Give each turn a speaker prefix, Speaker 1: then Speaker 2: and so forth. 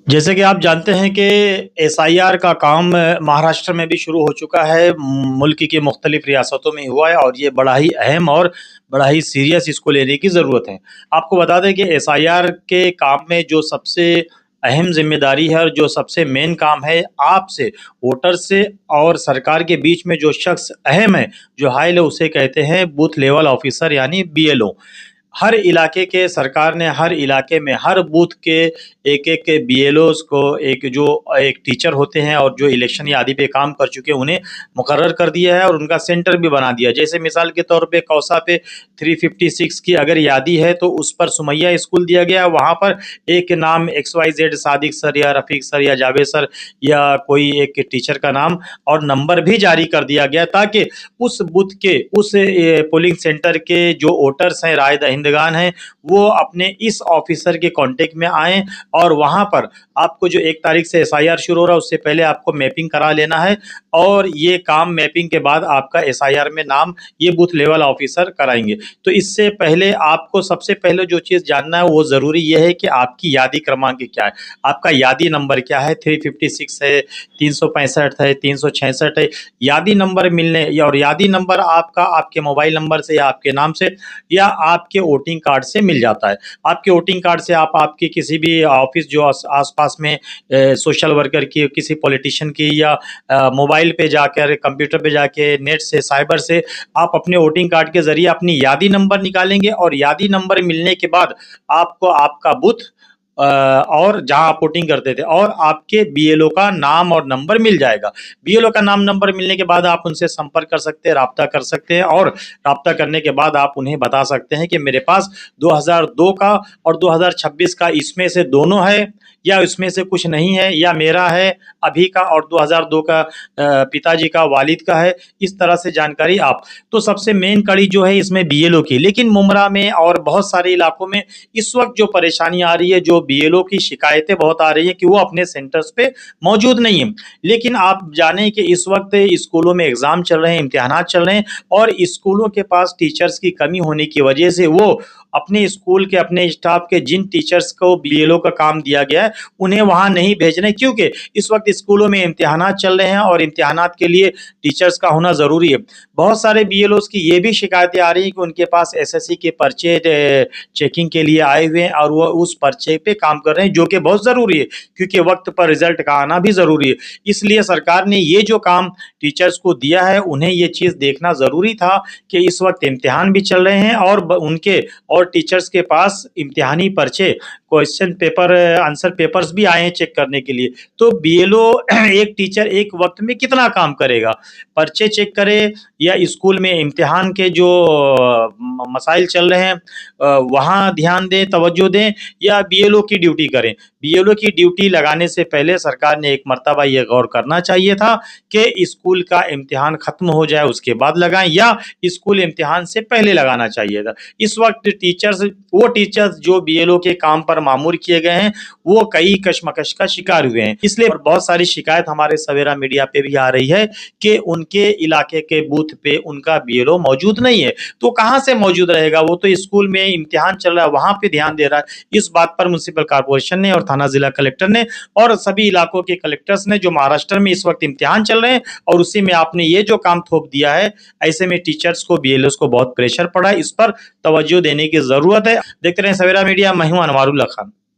Speaker 1: जैसे कि आप जानते हैं कि एसआईआर का काम महाराष्ट्र में भी शुरू हो चुका है। मुल्क की मुख्तलिफ रियासतों में हुआ है और ये बड़ा ही अहम और बड़ा ही सीरियस इसको लेने की ज़रूरत है। आपको बता दें कि एसआईआर के काम में जो सबसे अहम ज़िम्मेदारी है और जो सबसे मेन काम है, आपसे, वोटर से और सरकार के बीच में जो शख्स अहम है, जो हाइल है, उसे कहते हैं बूथ लेवल ऑफिसर यानी बीएलओ। हर इलाके के सरकार ने हर इलाके में हर बूथ के एक-एक के बीएलओज़ को एक टीचर होते हैं और जो इलेक्शन यादी पे काम कर चुके हैं उन्हें मुकर्रर कर दिया है और उनका सेंटर भी बना दिया। जैसे मिसाल के तौर पे कौसा पे 356 की अगर यादी है तो उस पर सुमैया स्कूल दिया गया है। वहाँ पर एक नाम XYZ सादिक सर या रफ़ीक सर या जावेद सर या कोई एक टीचर का नाम और नंबर भी जारी कर दिया गया ताकि उस बूथ के उस पोलिंग सेंटर के जो वोटर्स हैं, राय दहिंदगान हैं, वो अपने इस ऑफिसर के कांटेक्ट में आएँ और वहाँ पर आपको जो 1 तारीख से एसआईआर शुरू हो रहा है उससे पहले आपको मैपिंग करा लेना है और ये काम मैपिंग के बाद आपका एसआईआर में नाम ये बूथ लेवल ऑफिसर कराएँगे। तो इससे पहले आपको सबसे पहले जो चीज़ जानना है वो ज़रूरी ये है कि आपकी यादी क्रमांक क्या है? आपका यादी नंबर क्या है? 356 है, 365 है, 366 है। यादी नंबर मिलने या और यादी नंबर आपका आपके मोबाइल नंबर से या आपके नाम से या आपके वोटिंग कार्ड से मिल जाता है। आपके वोटिंग कार्ड से आप आपके किसी भी ऑफिस जो आस-पास में सोशल वर्कर की, किसी पॉलिटिशियन की या मोबाइल पे जाकर, कंप्यूटर पे जाके, नेट से, साइबर से आप अपने वोटिंग कार्ड के ज़रिए अपनी यादी नंबर निकालेंगे और यादी नंबर मिलने के बाद आपको आपका बूथ और जहाँ आप वोटिंग करते थे और आपके बीएलओ का नाम और नंबर मिल जाएगा। बीएलओ का नाम नंबर मिलने के बाद आप उनसे संपर्क कर सकते हैं, राब्ता कर सकते हैं और राब्ता करने के बाद आप उन्हें बता सकते हैं कि मेरे पास 2002 का और 2026 का इसमें से दोनों है या इसमें से कुछ नहीं है या मेरा है अभी का और 2002 का पिताजी का, वालिद का है। इस तरह से जानकारी आप तो सबसे मेन कड़ी जो है इसमें बीएलओ की। लेकिन मुमरा में और बहुत सारे इलाकों में इस वक़्त जो परेशानी आ रही है, जो बीएलओ की शिकायतें बहुत आ रही हैं कि वो अपने सेंटर्स पे मौजूद नहीं हैं। लेकिन आप जानें कि इस वक़्त स्कूलों में एग्ज़ाम चल रहे हैं, इम्तिहानात चल रहे हैं और स्कूलों के पास टीचर्स की कमी होने की वजह से वो अपने स्कूल के, अपने स्टाफ के जिन टीचर्स को बीएलओ का काम दिया गया है, उन्हें वहाँ नहीं भेज रहे क्योंकि इस वक़्त स्कूलों में इम्तिहानात चल रहे हैं और इम्तिहानात के लिए टीचर्स का होना ज़रूरी है। बहुत सारे बीएलओज़ की ये भी शिकायतें आ रही हैं कि उनके पास एसएससी के पर्चे चेकिंग के लिए आए हुए हैं और वो उस पर्चे पे काम कर रहे हैं, जो कि बहुत ज़रूरी है क्योंकि वक्त पर रिजल्ट का आना भी ज़रूरी है। इसलिए सरकार ने ये जो काम टीचर्स को दिया है, उन्हें ये चीज़ देखना ज़रूरी था कि इस वक्त इम्तिहान भी चल रहे हैं और उनके और टीचर्स के पास इम्तिहानी पर्चे, क्वेश्चन पेपर, आंसर पेपर्स भी आए हैं चेक करने के लिए। तो बीएलओ एक टीचर एक वक्त में कितना काम करेगा? पर्चे चेक करे या स्कूल में इम्तिहान के जो मसाइल चल रहे हैं वहाँ ध्यान दें, तवज्जो दें या बीएलओ की ड्यूटी करें। बीएलओ की ड्यूटी लगाने से पहले सरकार ने एक मर्तबा ये गौर करना चाहिए था कि स्कूल का इम्तिहान खत्म हो जाए उसके बाद लगाएँ या स्कूल इम्तिहान से पहले लगाना चाहिए था। इस वक्त वो टीचर्स जो बीएलओ के काम पर मामूर किए गए हैं, वो कई कशमकश का शिकार हुए हैं। इसलिए बहुत सारी शिकायत हमारे सवेरा मीडिया पे भी आ रही है कि उनके इलाके के बूथ पे उनका बीएलओ मौजूद नहीं है। तो कहाँ से मौजूद रहेगा? वो तो स्कूल में इम्तिहान चल रहा है, वहाँ पे ध्यान दे रहा है। इस बात पर म्युनिसिपल कॉर्पोरेशन ने और थाना जिला कलेक्टर ने और सभी इलाकों के कलेक्टर्स ने जो महाराष्ट्र में इस वक्त इम्तिहान चल रहे हैं और उसी में आपने ये जो काम थोप दिया है, ऐसे में टीचर्स को, बीएलओज़ को बहुत प्रेशर पड़ा है। इस पर तवज्जो देने की ज़रूरत है। देखते रहें सवेरा मीडिया। मैं हूँ अनवारुल्लाह खान।